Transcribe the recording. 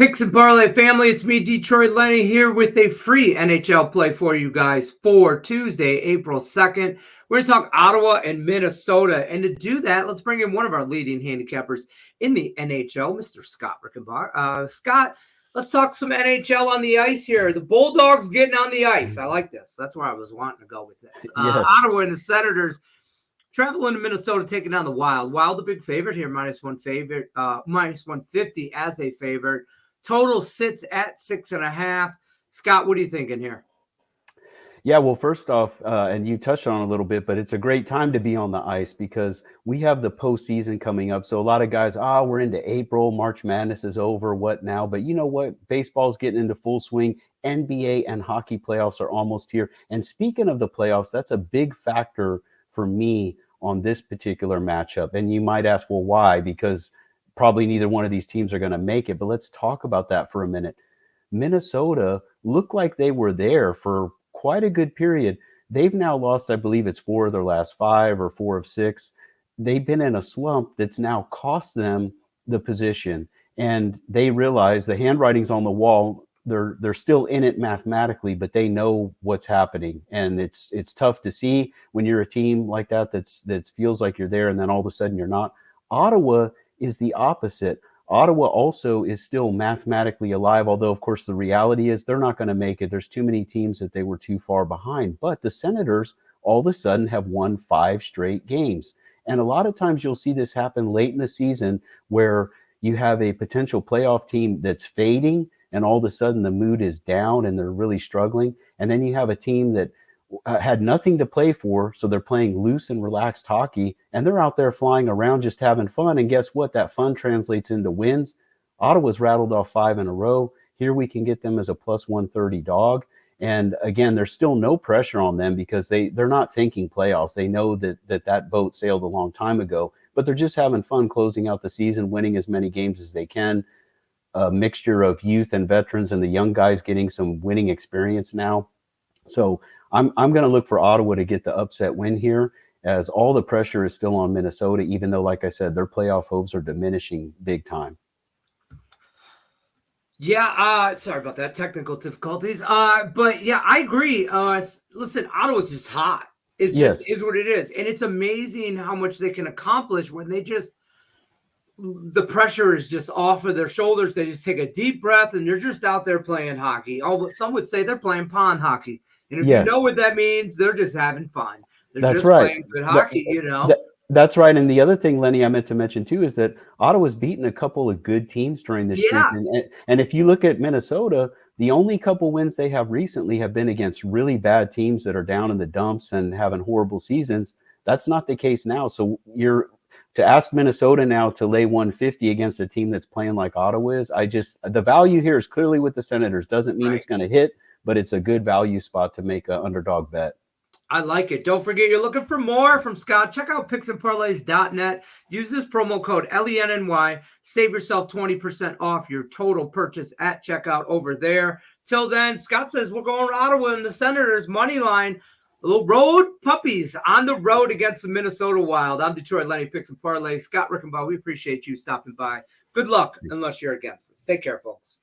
Picks and Parlay family, it's me, Detroit Lenny, here with a free NHL play for you guys for Tuesday, April 2nd. We're going to talk Ottawa and Minnesota. And to do that, let's bring in one of our leading handicappers in the NHL, Mr. Scott Rickenbach. Scott, let's talk some NHL on the ice here. The Bulldogs getting on the ice. I like this. That's where I was wanting to go with this. Yes. Ottawa and the Senators traveling to Minnesota, taking down the Wild. Wild, the big favorite here, minus 150 as a favorite. Total sits at 6.5. Scott, what are you thinking here? Yeah, well, first off, and you touched on it a little bit, but it's a great time to be on the ice because we have the postseason coming up. So a lot of guys, we're into April, March Madness is over, what now? But you know what? Baseball's getting into full swing. NBA and hockey playoffs are almost here. And speaking of the playoffs, that's a big factor for me on this particular matchup. And you might ask, well, why? Because probably neither one of these teams are going to make it. But let's talk about that for a minute. Minnesota looked like they were there for quite a good period. They've now lost, I believe it's 4 of their last 5 or 4 of 6. They've been in a slump that's now cost them the position. And they realize the handwriting's on the wall. They're still in it mathematically, but they know what's happening. And it's tough to see when you're a team like that that feels like you're there and then all of a sudden you're not. Ottawa is the opposite. Ottawa also is still mathematically alive, although, of course, the reality is they're not going to make it. There's too many teams that they were too far behind. But the Senators all of a sudden have won 5 straight games. And a lot of times you'll see this happen late in the season where you have a potential playoff team that's fading and all of a sudden the mood is down and they're really struggling. And then you have a team that had nothing to play for, so they're playing loose and relaxed hockey, and they're out there flying around just having fun. And guess what? That fun translates into wins. Ottawa's rattled off 5 in a row. Here we can get them as a plus 130 dog. And again, there's still no pressure on them because they're not thinking playoffs. They know that boat sailed a long time ago, but they're just having fun closing out the season, winning as many games as they can. A mixture of youth and veterans and the young guys getting some winning experience now. So I'm going to look for Ottawa to get the upset win here, as all the pressure is still on Minnesota, even though, like I said, their playoff hopes are diminishing big time. Yeah, sorry about that, technical difficulties. But yeah, I agree. Listen, Ottawa's just hot. It just is what it is. And it's amazing how much they can accomplish when the pressure is just off of their shoulders. They just take a deep breath and they're just out there playing hockey. Some would say they're playing pond hockey. And if you know what that means, they're just having fun. They're just playing good hockey, That's right. And the other thing, Lenny, I meant to mention too, is that Ottawa's beaten a couple of good teams during this streak. And if you look at Minnesota, the only couple wins they have recently have been against really bad teams that are down in the dumps and having horrible seasons. That's not the case now. So to ask Minnesota now to lay 150 against a team that's playing like Ottawa is, the value here is clearly with the Senators. Doesn't mean it's going to hit, but it's a good value spot to make an underdog bet. I like it. Don't forget, you're looking for more from Scott. Check out picksandparlays.net. Use this promo code LENNY. Save yourself 20% off your total purchase at checkout over there. Till then, Scott says we're going to Ottawa and the Senators money line. Little road puppies on the road against the Minnesota Wild. I'm Detroit Lenny, Picks and Parlays. Scott Rickenbach, we appreciate you stopping by. Good luck, unless you're against us. Take care, folks.